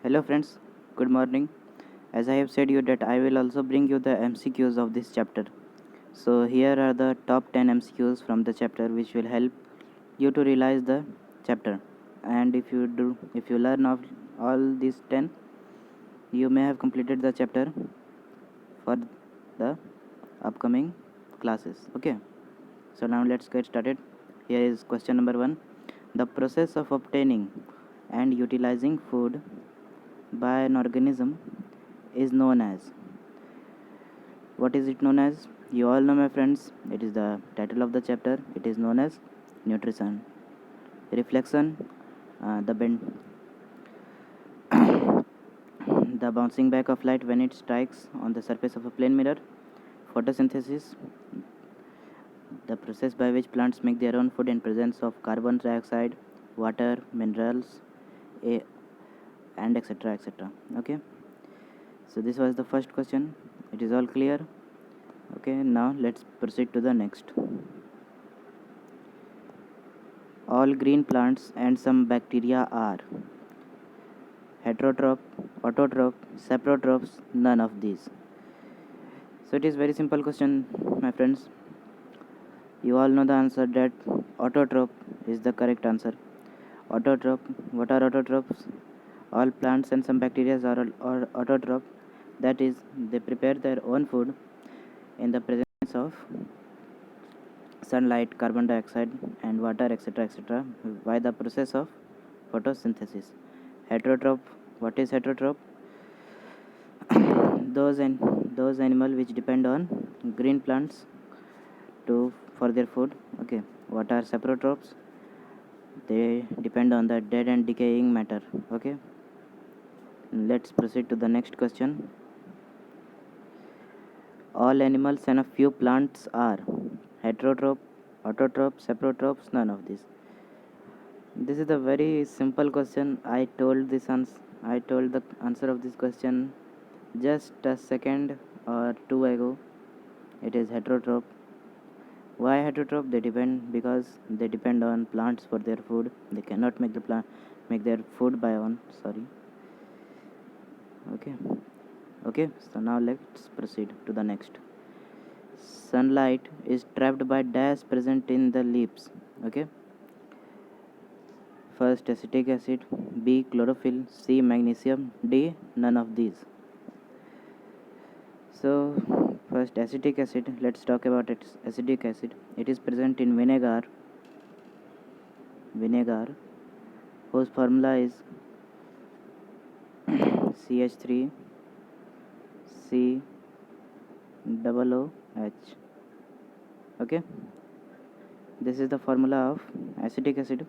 Hello friends, good morning. As I have said you that I will also bring you the MCQs of this chapter. So here are the top 10 MCQs from the chapter which will help you to realize the chapter. And if you learn of all these 10, you may have completed the chapter for the upcoming classes. Okay. So now let's get started. Here is question number 1. The process of obtaining and utilizing food by an organism is known as. What is it known as? You all know, my friends. It is the title of the chapter. It is known as nutrition. Reflection, the bend, the bouncing back of light when it strikes on the surface of a plane mirror. Photosynthesis, the process by which plants make their own food in presence of carbon dioxide, water, minerals, a, and etc. etc. Okay. So this was the first question. It is all clear. Okay. Now let's proceed to the next. All green plants and some bacteria are heterotroph, autotroph, saprotrophs, none of these. So it is very simple question, my friends. You all know the answer that autotroph is the correct answer. Autotroph, what are autotrophs? All plants and some bacteria are autotroph. That is, they prepare their own food in the presence of sunlight, carbon dioxide, and water, etc., etc., by the process of photosynthesis. Heterotroph, what is heterotroph? Those animal which depend on green plants to for their food. Okay, what are saprotrophs? They depend on the dead and decaying matter. Okay, let's proceed to the next question. All animals and a few plants are heterotroph, autotroph, saprotrophs, none of these. This is a very simple question. I told the answer of this question just a second or two ago. It is heterotroph. Why heterotroph? They depend on plants for their food. They cannot make their food by own. Sorry. Okay. Okay. So now let's proceed to the next. Sunlight is trapped by dash present in the leaves. Okay. First acetic acid, B chlorophyll, C magnesium, D none of these. So first acetic acid, let's talk about it. Acetic acid, it is present in vinegar whose formula is CH3 C double OH. Okay, this is the formula of acetic acid.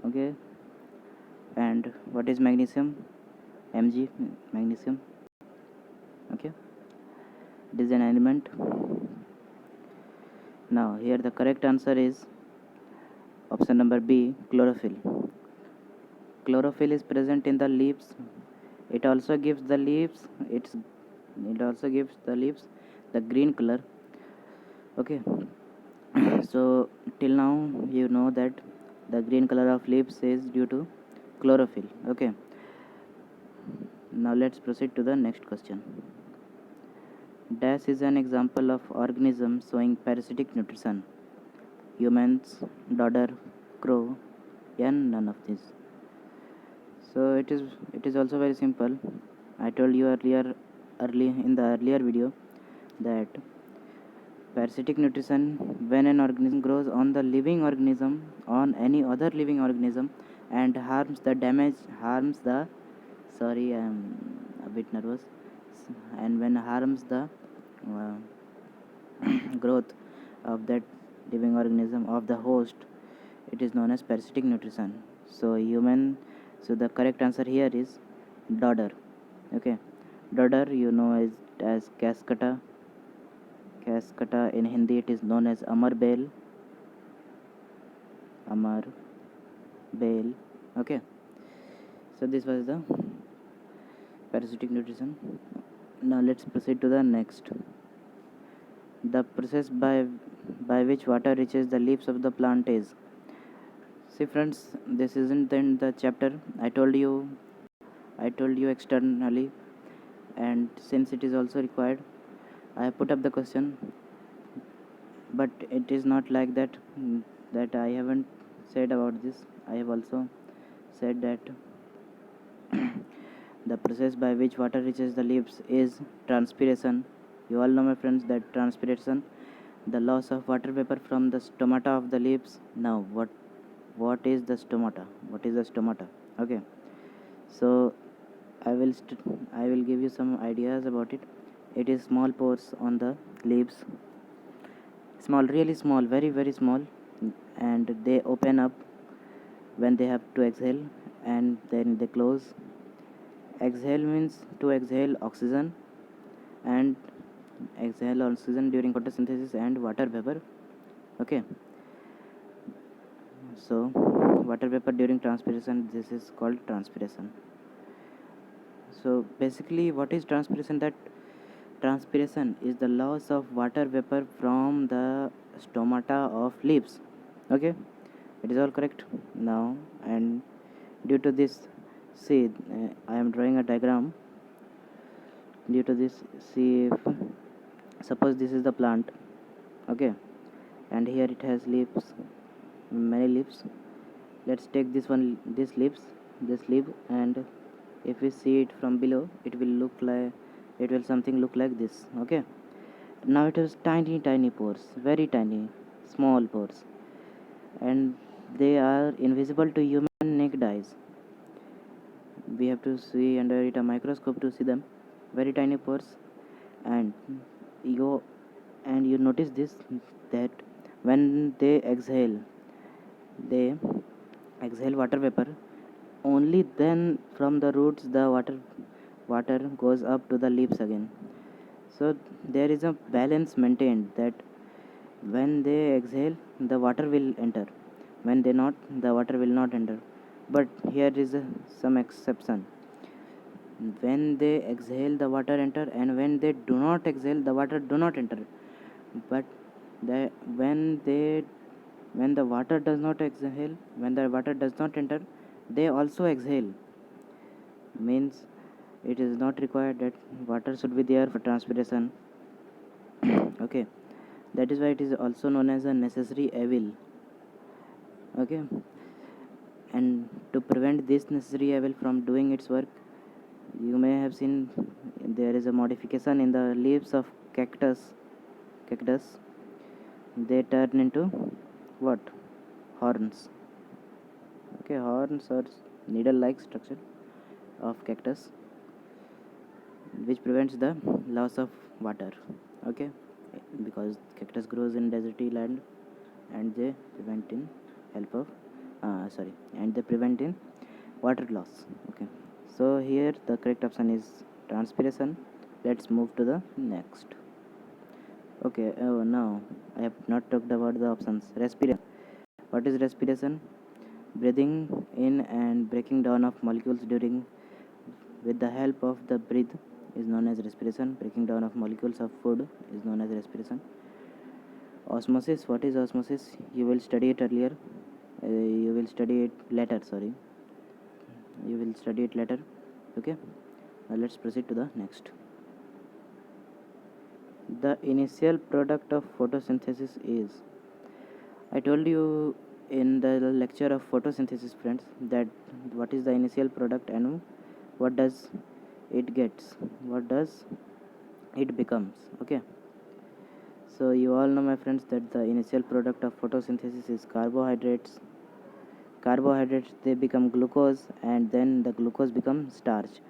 Okay, and what is magnesium? Mg, magnesium. Okay, it is an element. Now here the correct answer is option number B, chlorophyll. Chlorophyll is present in the leaves. It also gives the leaves the green color. Okay, so till now you know that the green color of leaves is due to chlorophyll. Okay, now let's proceed to the next question. Dash is an example of organism showing parasitic nutrition. Humans, dodder, crow, and none of these. So it is also very simple. I told you early in the earlier video that parasitic nutrition, when an organism grows on the living organism on any other living organism and harms the sorry, I am a bit nervous, and when harms the uh, growth of that living organism of the host, it is known as parasitic nutrition. So the correct answer here is dodder. Okay, dodder, you know, is as cascata. In Hindi it is known as amar bale. Okay, so this was the parasitic nutrition. Now let's proceed to the next. The process by which water reaches the leaves of the plant is, See friends, this isn't then the chapter. I told you externally, and since it is also required, I have put up the question. But it is not like that, that I haven't said about this. I have also said that the process by which water reaches the leaves is transpiration. You all know, my friends, that transpiration, the loss of water vapor from the stomata of the leaves. Now what is the stomata? What is the stomata? Okay, so I will give you some ideas about it. It is small pores on the leaves, small, really small, very very small, and they open up when they have to exhale, and then they close. Exhale means to exhale oxygen, and exhale oxygen during photosynthesis and water vapor. Okay, so water vapor during transpiration, this is called transpiration. So basically, what is transpiration? That transpiration is the loss of water vapor from the stomata of leaves. Okay, it is all correct now. And due to this, see, I am drawing a diagram. Due to this, see, if suppose this is the plant, okay, and here it has leaves, many leaves. Let's take this one, this leaf, and if we see it from below, it will look like, it will something look like this. Okay, now it has tiny tiny pores, very tiny, small pores, and they are invisible to human naked eyes. We have to see under it a microscope to see them, very tiny pores. And you you notice this, that when they exhale water vapor, only then from the roots the water goes up to the leaves again. So there is a balance maintained, that when they exhale the water will enter, when they not, the water will not enter. But here is some exception. When they exhale the water enter, and when they do not exhale the water do not enter. But the when the water does not exhale, when the water does not enter, they also exhale. Means it is not required that water should be there for transpiration. Okay, that is why it is also known as a necessary evil. Okay, and to prevent this necessary evil from doing its work, you may have seen there is a modification in the leaves of cactus. They turn into what? Horns. Okay, horns or needle like structure of cactus, which prevents the loss of water. Okay, because cactus grows in deserty land, and they prevent in help of and they prevent in water loss. Okay, so here the correct option is transpiration. Let's move to the next. Okay, now I have not talked about the options. Respiration. What is respiration? Breathing in and breaking down of molecules during with the help of the breath is known as respiration. Breaking down of molecules of food is known as respiration. Osmosis. What is osmosis? You will study it earlier. You will study it later. Sorry, you will study it later. Okay. Now let's proceed to the next. The initial product of photosynthesis is. I told you in the lecture of photosynthesis, friends, that what is the initial product and what does it gets, what does it becomes. Okay, so you all know, my friends, that the initial product of photosynthesis is carbohydrates. They become glucose, and then the glucose becomes starch.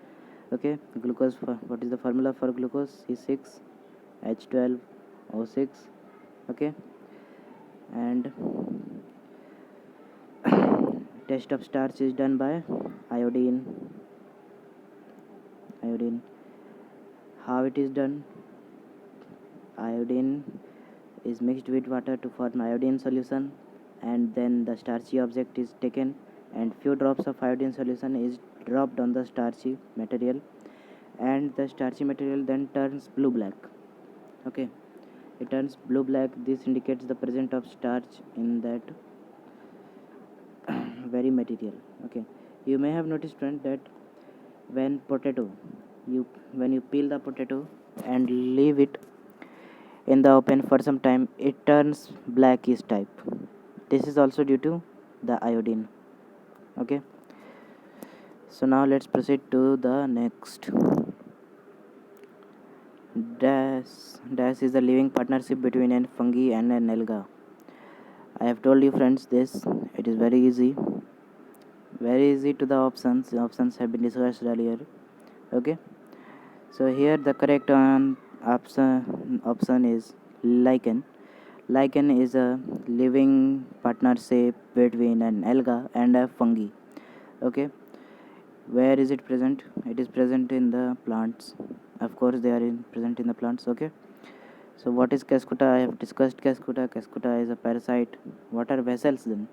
Okay, glucose, what is the formula for glucose? C6H12O6. Okay, and test of starch is done by iodine. How it is done? Iodine is mixed with water to form iodine solution, and then the starchy object is taken, and few drops of iodine solution is dropped on the starchy material, and the starchy material then turns blue black. Okay, it turns blue black. This indicates the presence of starch in that very material. Okay, you may have noticed, friend, that when potato when you peel the potato and leave it in the open for some time, it turns blackish type. This is also due to the iodine. Okay, so now let's proceed to the next. Dash is the living partnership between a fungi and an alga. I have told you, friends, this. It is very easy. Very easy to the options. The options have been discussed earlier. Okay. So here the correct option is lichen. Lichen is a living partnership between an alga and a fungi. Okay. Where is it present? It is present in the plants. Of course, they are present in the plants. Okay. So what is Cascuta? I have discussed Cascuta. Cascuta is a parasite. What are vessels then?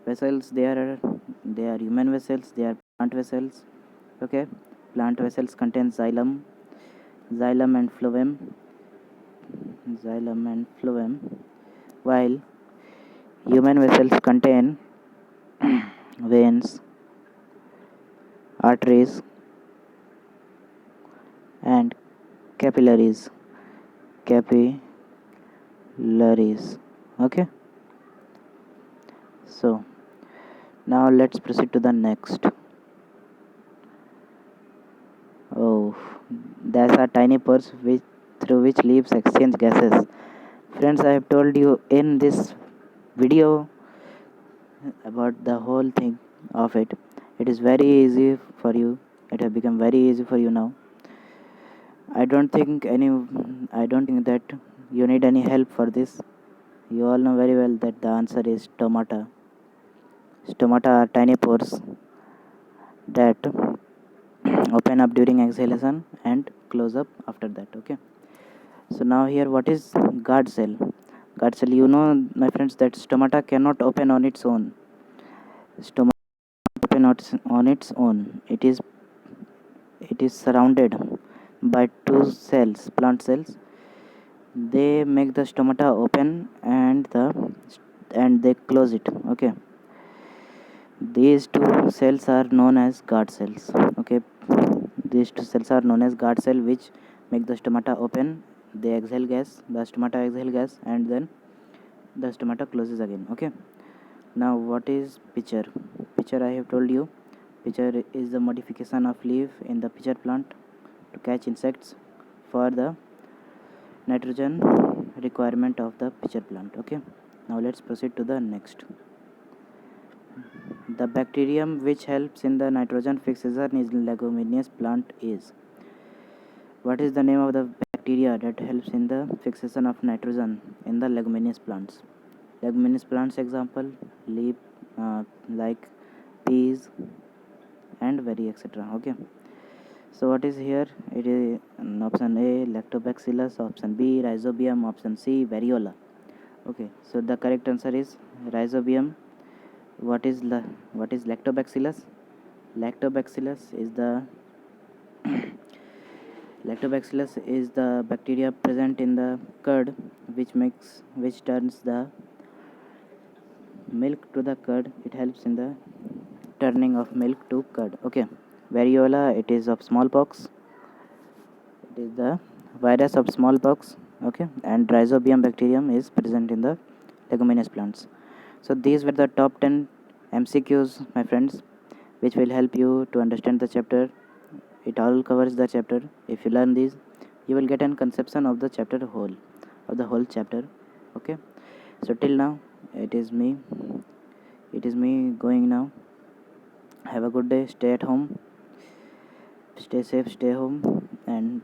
Vessels, they are human vessels. They are plant vessels. Okay. Plant vessels contain xylem and phloem, while human vessels contain veins, arteries, and capillaries. Capillaries. Okay. So now let's proceed to the next. Oh, those are tiny pores through which leaves exchange gases. Friends, I have told you in this video about the whole thing of it. It is very easy for you. It has become very easy for you now. I don't think that you need any help for this. You all know very well that the answer is stomata. Stomata are tiny pores that open up during exhalation and close up after that. Okay. So now here, what is guard cell? Guard cell, you know, my friends, that stomata cannot open on its own. Stomata open on its own. It is surrounded by two cells, plant cells. They make the stomata open and they close it. Okay. These two cells are known as guard cells. Okay. These two cells are known as guard cell, which make the stomata open. They exhale gas. The stomata exhale gas, and then the stomata closes again. Okay. Now what is pitcher? Pitcher, I have told you. Pitcher is the modification of leaf in the pitcher plant to catch insects for the nitrogen requirement of the pitcher plant. Okay. Now let's proceed to the next. The bacterium which helps in the nitrogen fixation in leguminous plant is. What is the name of the bacteria that helps in the fixation of nitrogen in the leguminous plants? Leguminous plants example, leaf, like peas and very etc. Okay. So what is here? It is option A lactobacillus, option B rhizobium, option C variola. Okay. So the correct answer is rhizobium. What is lactobacillus? Lactobacillus is the Lactobacillus is the bacteria present in the curd, which turns the milk to the curd. It helps in the turning of milk to curd. Okay. Variola, it is of smallpox. It is the virus of smallpox. Okay. And rhizobium bacterium is present in the leguminous plants. So these were the top 10 MCQs, my friends, which will help you to understand the chapter. It all covers the chapter. If you learn these, you will get a conception of the whole chapter. Okay. So till now, it is me going now. Have a good day. Stay at home, stay safe, stay home, and